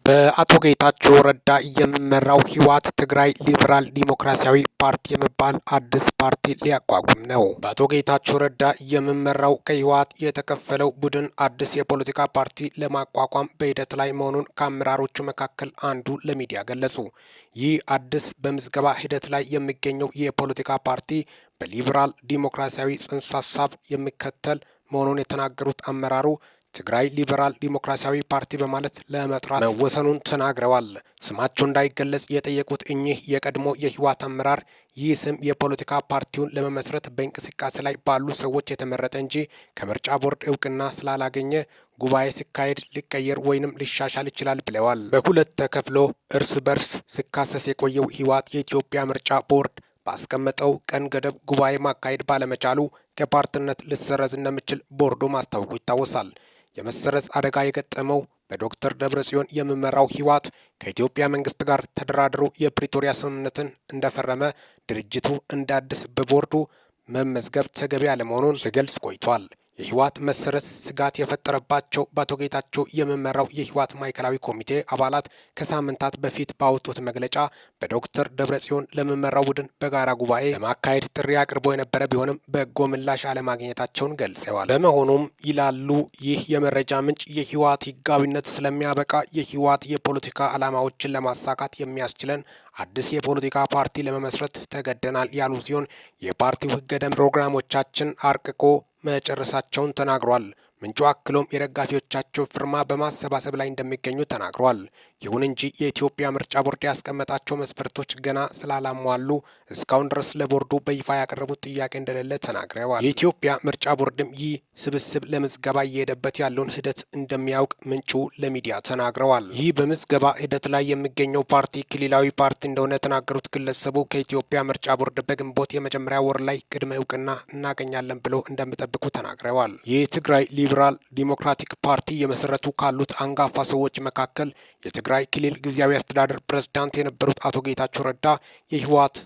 በአቶ ጌታቸው ረዳ የሚመራው ህወሓት ትግራይ ሊበራል ዲሞክራሲያዊ ፓርቲ የሚባል አዲስ ፓርቲ ሊያቋቁም ነው። በአቶ ጌታቸው ረዳ የሚመራው ከህወሓት የተከፈለው ቡድን አዲስ የፖለቲካ ፓርቲ ለማቋቋም በሂደት ላይ መሆኑን ከአመራሮቹ መካከል አንዱ ለሚዲያ ገለጹ። ይህ አዲስ በምዝገባ ሂደት ላይ የሚገኘው የፖለቲካ ፓርቲ በሊበራል ዲሞክራሲያዊ ጽንሰ ሀሳብ የሚከተል መሆኑን የተናገሩት አመራሩ ትግራይ ሊበራል ዲሞክራሲያዊ ፓርቲ በማለት ለመጥራት መወሰኑን ተናግረዋል። ስማቸው እንዳይገለጽ የጠየቁት እኚህ የቀድሞ የህወሓት አመራር ይህ ስም የፖለቲካ ፓርቲውን ለመመስረት በእንቅስቃሴ ላይ ባሉ ሰዎች የተመረጠ እንጂ ከምርጫ ቦርድ እውቅና ስላላገኘ ጉባኤ ሲካሄድ ሊቀየር ወይንም ሊሻሻል ይችላል ብለዋል። በሁለት ተከፍሎ እርስ በርስ ሲካሰስ የቆየው ህወሓት የኢትዮጵያ ምርጫ ቦርድ ባስቀመጠው ቀን ገደብ ጉባኤ ማካሄድ ባለመቻሉ ከፓርቲነት ሊሰረዝ እንደሚችል ቦርዱ ማስታወቁ ይታወሳል። የመሰረዝ አደጋ የገጠመው በዶክተር ደብረጽዮን የሚመራው ህወሓት ከኢትዮጵያ መንግስት ጋር ተደራድሮ የፕሪቶሪያ ስምምነትን እንደፈረመ ድርጅቱ እንደ አዲስ በቦርዱ መመዝገብ ተገቢ ያለመሆኑን ሲገልጽ ቆይቷል። የህወሓት መሰረዝ ስጋት የፈጠረባቸው በአቶ ጌታቸው የሚመራው የህወሓት ማዕከላዊ ኮሚቴ አባላት ከሳምንታት በፊት ባወጡት መግለጫ በዶክተር ደብረጽዮን ለሚመራው ቡድን በጋራ ጉባኤ ለማካሄድ ጥሪ አቅርቦ የነበረ ቢሆንም በጎ ምላሽ አለማግኘታቸውን ገልጸዋል። በመሆኑም ይላሉ ይህ የመረጃ ምንጭ የህወሓት ህጋዊነት ስለሚያበቃ የህወሓት የፖለቲካ ዓላማዎችን ለማሳካት የሚያስችለን አዲስ የፖለቲካ ፓርቲ ለመመስረት ተገደናል ያሉ ሲሆን የፓርቲው ህገ ደንብ ፕሮግራሞቻችን አርቅቆ መጨረሳቸውን ተናግሯል። ምንጩ አክሎም የደጋፊዎቻቸው ፊርማ በማሰባሰብ ላይ እንደሚገኙ ተናግሯል። ይሁን እንጂ የኢትዮጵያ ምርጫ ቦርድ ያስቀመጣቸው መስፈርቶች ገና ስላላሟሉ እስካሁን ድረስ ለቦርዱ በይፋ ያቀረቡት ጥያቄ እንደሌለ ተናግረዋል። የኢትዮጵያ ምርጫ ቦርድም ይህ ስብስብ ለምዝገባ እየሄደበት ያለውን ሂደት እንደሚያውቅ ምንጩ ለሚዲያ ተናግረዋል። ይህ በምዝገባ ሂደት ላይ የሚገኘው ፓርቲ ክልላዊ ፓርቲ እንደሆነ የተናገሩት ግለሰቡ ከኢትዮጵያ ምርጫ ቦርድ በግንቦት የመጀመሪያ ወር ላይ ቅድመ እውቅና እናገኛለን ብለው እንደሚጠብቁ ተናግረዋል። የትግራይ ሊበራል ዲሞክራቲክ ፓርቲ የመሰረቱ ካሉት አንጋፋ ሰዎች መካከል የትግራይ ክልል ጊዜያዊ አስተዳደር ፕሬዝዳንት የነበሩት አቶ ጌታቸው ረዳ የህወሓት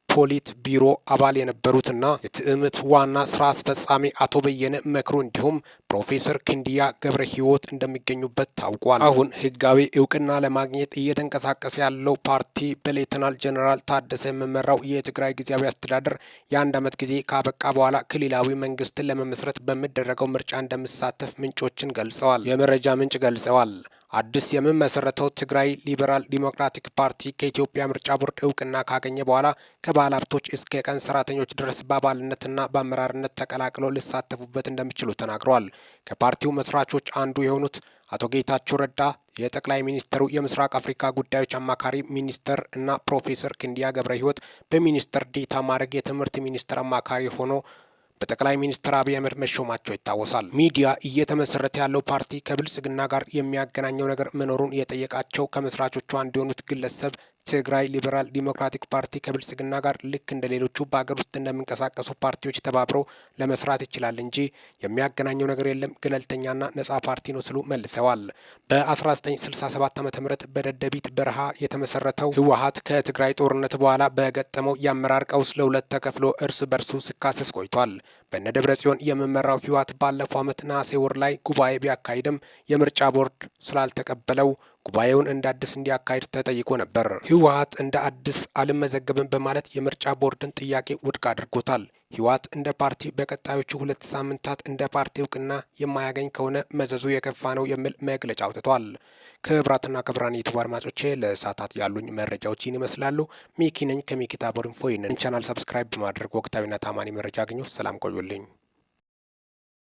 ፖሊት ቢሮ አባል የነበሩትና የትዕምት ዋና ስራ አስፈጻሚ አቶ በየነ መክሩ እንዲሁም ፕሮፌሰር ክንዲያ ገብረ ህይወት እንደሚገኙበት ታውቋል። አሁን ህጋዊ እውቅና ለማግኘት እየተንቀሳቀሰ ያለው ፓርቲ በሌተናል ጀነራል ታደሰ የሚመራው የትግራይ ጊዜያዊ አስተዳደር የአንድ ዓመት ጊዜ ካበቃ በኋላ ክልላዊ መንግስትን ለመመስረት በሚደረገው ምርጫ እንደሚሳተፍ ምንጮችን ገልጸዋል። የመረጃ ምንጭ ገልጸዋል። አዲስ የሚመሰረተው ትግራይ ሊበራል ዲሞክራቲክ ፓርቲ ከኢትዮጵያ ምርጫ ቦርድ እውቅና ካገኘ በኋላ ከባለ ሀብቶች እስከ ቀን ሰራተኞች ድረስ በአባልነትና በአመራርነት ተቀላቅለው ሊሳተፉበት እንደሚችሉ ተናግረዋል። ከፓርቲው መስራቾች አንዱ የሆኑት አቶ ጌታቸው ረዳ የጠቅላይ ሚኒስትሩ የምስራቅ አፍሪካ ጉዳዮች አማካሪ ሚኒስተር እና ፕሮፌሰር ክንዲያ ገብረ ህይወት በሚኒስተር ዴኤታ ማዕረግ የትምህርት ሚኒስትር አማካሪ ሆኖ በጠቅላይ ሚኒስትር አብይ አህመድ መሾማቸው ይታወሳል። ሚዲያ እየተመሰረተ ያለው ፓርቲ ከብልጽግና ጋር የሚያገናኘው ነገር መኖሩን የጠየቃቸው ከመስራቾቹ አንዱ የሆኑት ግለሰብ ትግራይ ሊበራል ዲሞክራቲክ ፓርቲ ከብልጽግና ጋር ልክ እንደ ሌሎቹ በሀገር ውስጥ እንደሚንቀሳቀሱ ፓርቲዎች ተባብረው ለመስራት ይችላል እንጂ የሚያገናኘው ነገር የለም፣ ገለልተኛና ነጻ ፓርቲ ነው ሲሉ መልሰዋል። በ1967 ዓ.ም በደደቢት በረሃ የተመሰረተው ህወሓት ከትግራይ ጦርነት በኋላ በገጠመው የአመራር ቀውስ ለሁለት ተከፍሎ እርስ በርሱ ሲካሰስ ቆይቷል። በነ ደብረጽዮን የሚመራው ህወሓት ባለፈው ዓመት ነሐሴ ወር ላይ ጉባኤ ቢያካሂድም የምርጫ ቦርድ ስላልተቀበለው ጉባኤውን እንደ አዲስ እንዲያካሂድ ተጠይቆ ነበር። ህወሓት እንደ አዲስ አልመዘገብም በማለት የምርጫ ቦርድን ጥያቄ ውድቅ አድርጎታል። ህወሓት እንደ ፓርቲ በቀጣዮቹ 2 ሳምንታት እንደ ፓርቲ እውቅና የማያገኝ ከሆነ መዘዙ የከፋ ነው የሚል መግለጫ አውጥቷል። ክቡራትና ክቡራን ዩቲዩብ አድማጮቼ ለሰዓታት ያሉኝ መረጃዎች ይህን ይመስላሉ። ሚኪ ነኝ ከሚኪ ታቦር ኢንፎ። ይህንን ቻናል ሰብስክራይብ በማድረግ ወቅታዊና ታማኒ መረጃ አግኙ። ሰላም ቆዩልኝ።